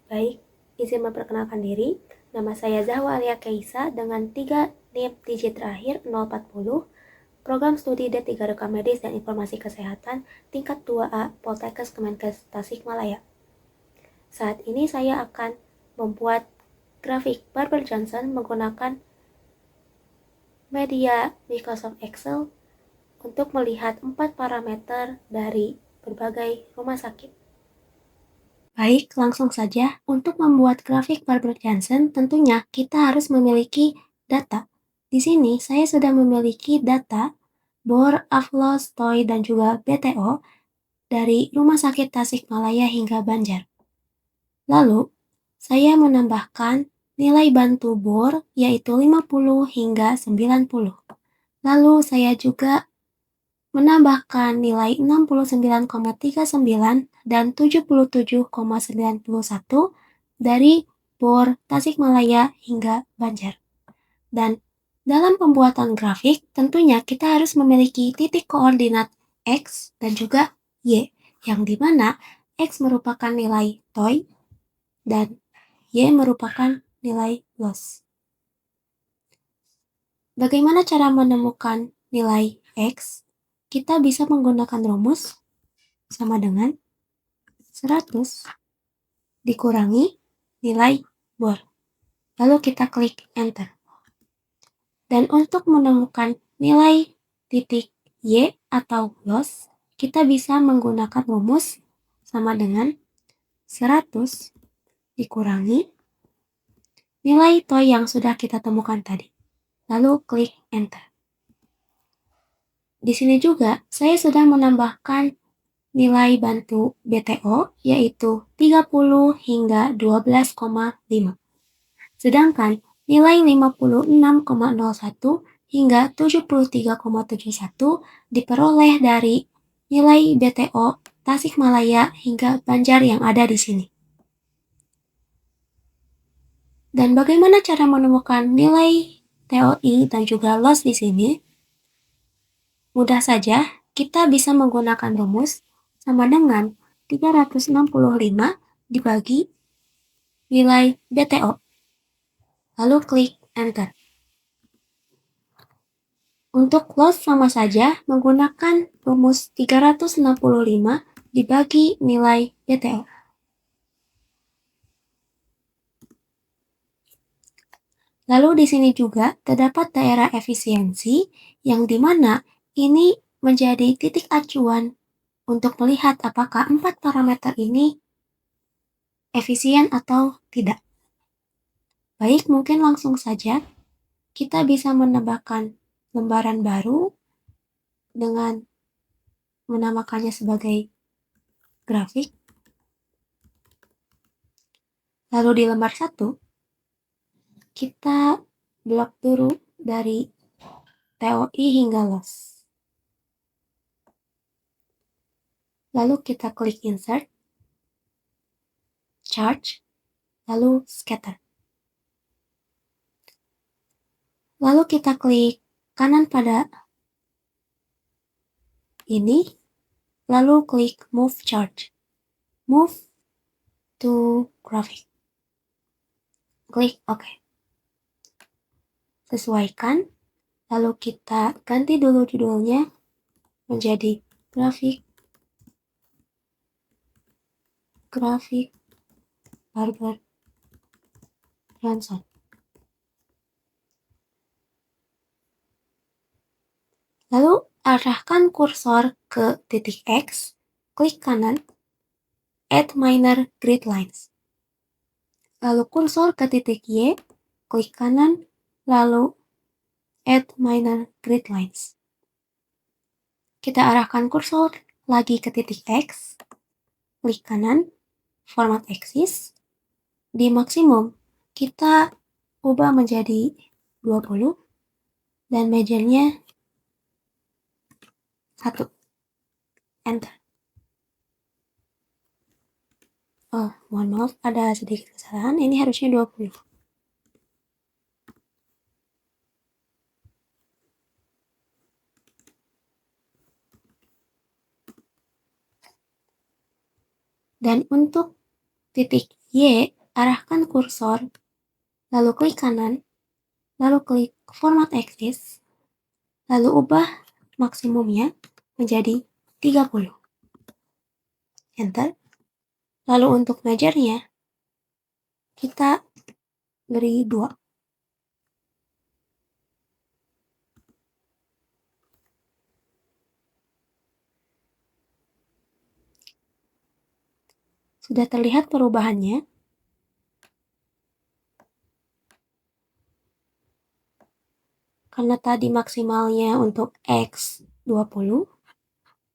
Baik, izin memperkenalkan diri. Nama saya Zahwa Alia Keisa dengan 3 NIP digit terakhir 040, Program Studi D3 Rekam Medis dan Informasi Kesehatan tingkat 2A Poltekkes Kemenkes Tasikmalaya. Saat ini saya akan membuat grafik Barber Johnson menggunakan media Microsoft Excel untuk melihat 4 parameter dari berbagai rumah sakit. Baik, langsung saja. Untuk membuat grafik Barber Johnson, tentunya kita harus memiliki data. Di sini saya sudah memiliki data bor, aflos, TOI, dan juga BTO dari Rumah Sakit Tasikmalaya hingga Banjar. Lalu, saya menambahkan nilai bantu bor yaitu 50 hingga 90. Lalu saya juga menambahkan nilai 69,39 dan 77,91 dari bor Tasikmalaya hingga Banjar. Dan dalam pembuatan grafik, tentunya kita harus memiliki titik koordinat X dan juga Y, yang dimana X merupakan nilai TOI dan Y merupakan nilai loss. Bagaimana cara menemukan nilai X? Kita bisa menggunakan rumus sama dengan 100 dikurangi nilai bor. Lalu kita klik enter. Dan untuk menemukan nilai titik Y atau loss, kita bisa menggunakan rumus sama dengan 100 dikurangi nilai TOI yang sudah kita temukan tadi. Lalu klik enter. Di sini juga saya sudah menambahkan nilai bantu BTO yaitu 30 hingga 12,5. Sedangkan nilai 56,01 hingga 73,71 diperoleh dari nilai BTO Tasikmalaya hingga Banjar yang ada di sini. Dan bagaimana cara menemukan nilai TOI dan juga loss di sini? Mudah saja, kita bisa menggunakan rumus sama dengan 365 dibagi nilai BTO. Lalu klik enter. Untuk loss sama saja menggunakan rumus 365 dibagi nilai BTO. Lalu di sini juga terdapat daerah efisiensi yang dimana ini menjadi titik acuan untuk melihat apakah 4 parameter ini efisien atau tidak. Baik, mungkin langsung saja kita bisa menambahkan lembaran baru dengan menamakannya sebagai grafik. Lalu di lembar 1, kita blok dulu dari TOI hingga loss. Lalu kita klik insert, charge, lalu scatter. Lalu kita klik kanan pada ini, lalu klik move charge, move to graphic. Klik OK. Sesuaikan, lalu kita ganti dulu judulnya menjadi grafik Barber Johnson. Lalu arahkan kursor ke titik X, klik kanan, add minor grid lines. Lalu kursor ke titik Y, klik kanan, lalu add minor grid lines. Kita arahkan kursor lagi ke titik X, klik kanan, format axis. Di maksimum, kita ubah menjadi 20 dan mejernya 1. Enter. Oh, mohon maaf, ada sedikit kesalahan. Ini harusnya 20. Dan untuk titik Y, arahkan kursor, lalu klik kanan, lalu klik Format Axis, lalu ubah maksimumnya menjadi 30. Enter. Lalu untuk measure-nya, kita beri 2. Sudah terlihat perubahannya. Karena tadi maksimalnya untuk X 20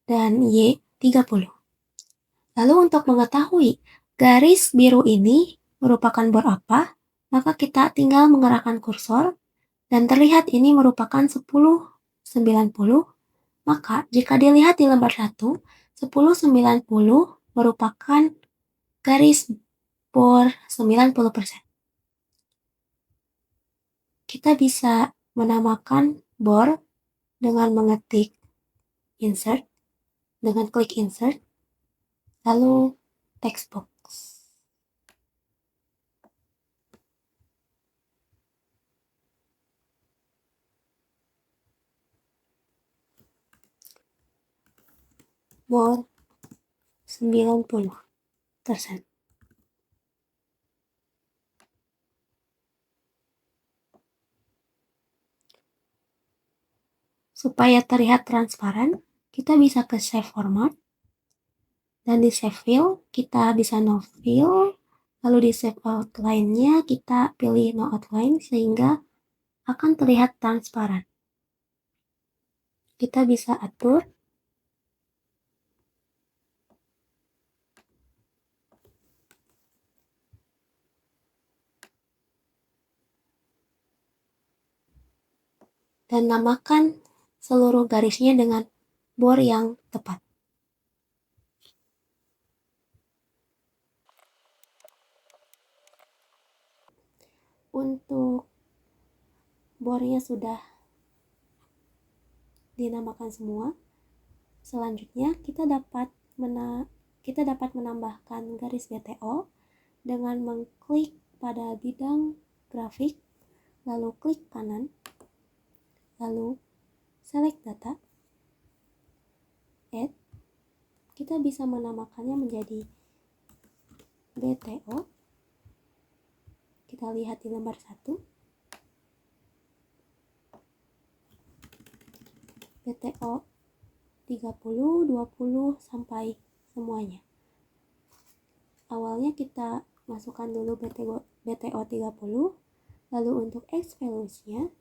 dan Y 30. Lalu untuk mengetahui garis biru ini merupakan bor apa, maka kita tinggal mengarahkan kursor dan terlihat ini merupakan 10, 90. Maka jika dilihat di lembar 1, 10, 90 merupakan garis bor 90%. Kita bisa menamakan bor dengan mengetik insert, dengan klik insert, lalu text box. Bor 90%. Supaya terlihat transparan, kita bisa ke save format, dan di save fill kita bisa no fill, lalu di save outline-nya kita pilih no outline sehingga akan terlihat transparan. Kita bisa atur dan namakan seluruh garisnya dengan bor yang tepat. Untuk bornya sudah dinamakan semua. Selanjutnya kita dapat menambahkan garis BTO dengan mengklik pada bidang grafik, lalu klik kanan, lalu select data, add. Kita bisa menamakannya menjadi BTO. Kita lihat di lembar 1. BTO 30, 20 sampai semuanya. Awalnya kita masukkan dulu BTO 30, lalu untuk X values-nya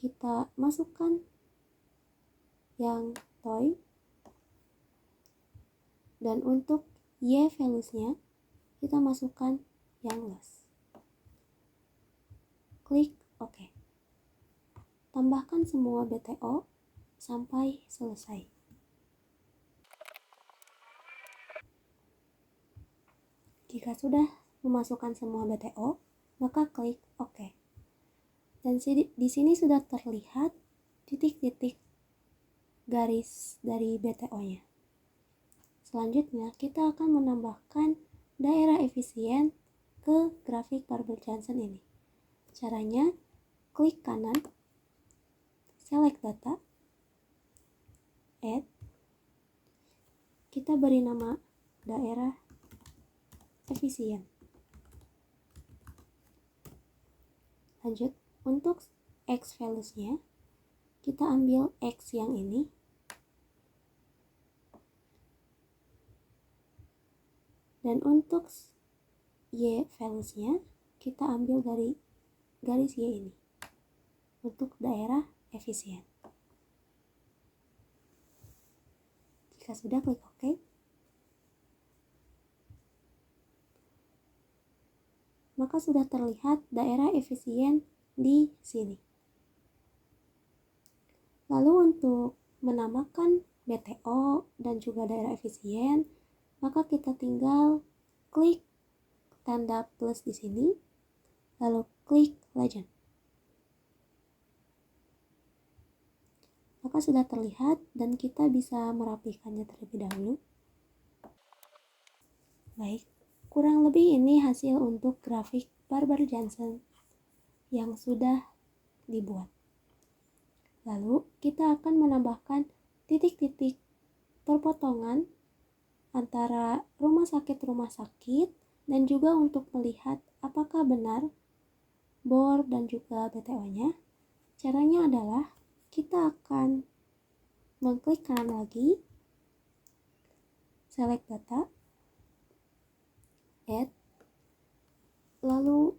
kita masukkan yang toy, dan untuk Y values-nya kita masukkan yang less. Klik OK. Tambahkan semua BTO sampai selesai. Jika sudah memasukkan semua BTO, maka klik OK. Dan di sini sudah terlihat titik-titik garis dari BTO-nya. Selanjutnya, kita akan menambahkan daerah efisien ke grafik Barbel Johnson ini. Caranya, klik kanan, select data, add. Kita beri nama daerah efisien. Lanjut, untuk X values-nya, kita ambil X yang ini, dan untuk Y values-nya kita ambil dari garis Y ini untuk daerah efisien. Jika sudah, klik OK. Maka sudah terlihat daerah efisien di sini. Lalu untuk menamakan BTO dan juga daerah efisien, maka kita tinggal klik tanda plus di sini, lalu klik legend. Maka sudah terlihat dan kita bisa merapikannya terlebih dahulu. Baik, Kurang lebih ini hasil untuk grafik Barber-Johnson yang sudah dibuat. Lalu kita akan menambahkan titik-titik perpotongan antara rumah sakit dan juga untuk melihat apakah benar bor dan juga BTO-nya. Caranya adalah kita akan mengklik kanan lagi, select data, add, lalu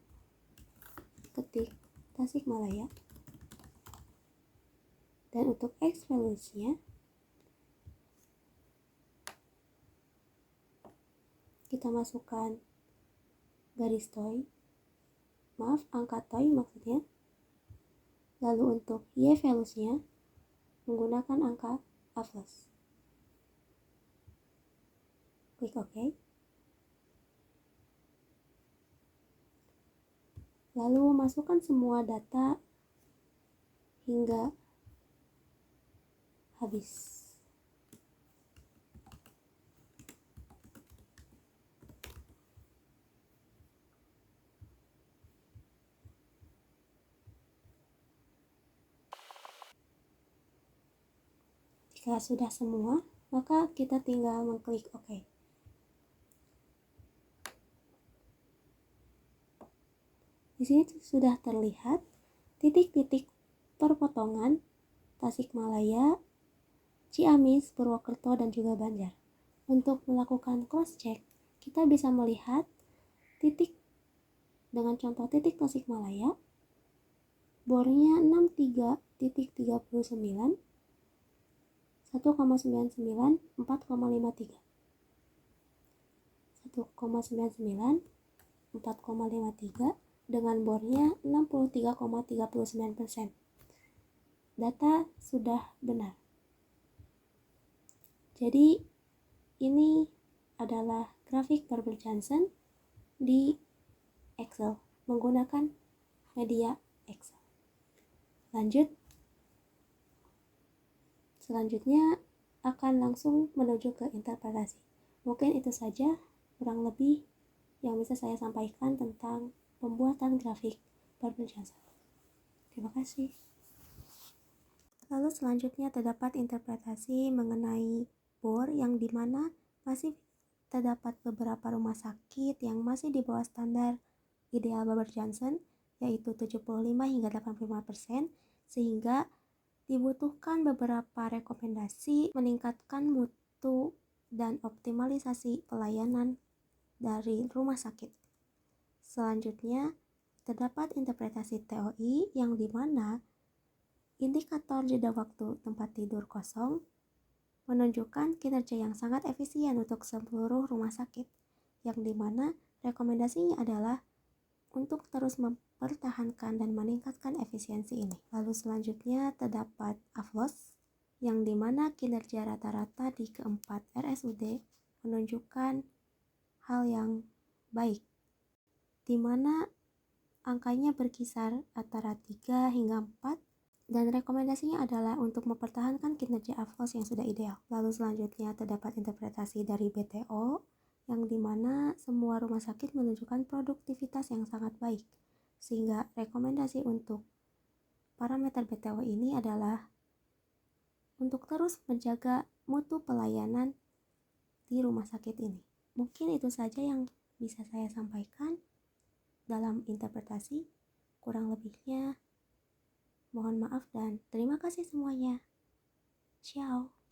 ketik Tasikmalaya, dan untuk X values-nya kita masukkan garis toy, angka toy maksudnya. Lalu untuk Y values-nya menggunakan angka A+. Klik OK. Lalu masukkan semua data hingga habis. Jika sudah semua, maka kita tinggal mengklik OK. Di sini sudah terlihat titik-titik perpotongan Tasikmalaya, Ciamis, Purwokerto, dan juga Banjar. Untuk melakukan cross-check, kita bisa melihat titik dengan contoh titik Tasikmalaya, bornya 63.39, 1,99, 4,53. 1,99, 4,53 dengan bornya 63,39%. Data sudah benar. Jadi ini adalah grafik Barber-Johnson di Excel menggunakan media Excel. Selanjutnya akan langsung menuju ke interpretasi. Mungkin itu saja kurang lebih yang bisa saya sampaikan tentang pembuatan grafik Barber-Johnson. Terima kasih. Lalu selanjutnya terdapat interpretasi mengenai bor yang dimana masih terdapat beberapa rumah sakit yang masih di bawah standar ideal Barber-Johnson, yaitu 75 hingga 85%, sehingga dibutuhkan beberapa rekomendasi meningkatkan mutu dan optimalisasi pelayanan dari rumah sakit. Selanjutnya, terdapat interpretasi TOI yang dimana indikator jeda waktu tempat tidur kosong menunjukkan kinerja yang sangat efisien untuk seluruh rumah sakit, yang dimana rekomendasinya adalah untuk terus mempertahankan dan meningkatkan efisiensi ini. Lalu selanjutnya terdapat AFLOS, yang dimana kinerja rata-rata di keempat RSUD menunjukkan hal yang baik, dimana angkanya berkisar antara 3 hingga 4, dan rekomendasinya adalah untuk mempertahankan kinerja AFLOS yang sudah ideal. Lalu selanjutnya terdapat interpretasi dari BTO, yang dimana semua rumah sakit menunjukkan produktivitas yang sangat baik, sehingga rekomendasi untuk parameter BTO ini adalah untuk terus menjaga mutu pelayanan di rumah sakit ini. Mungkin itu saja yang bisa saya sampaikan dalam interpretasi. Kurang lebihnya mohon maaf dan terima kasih semuanya. Ciao.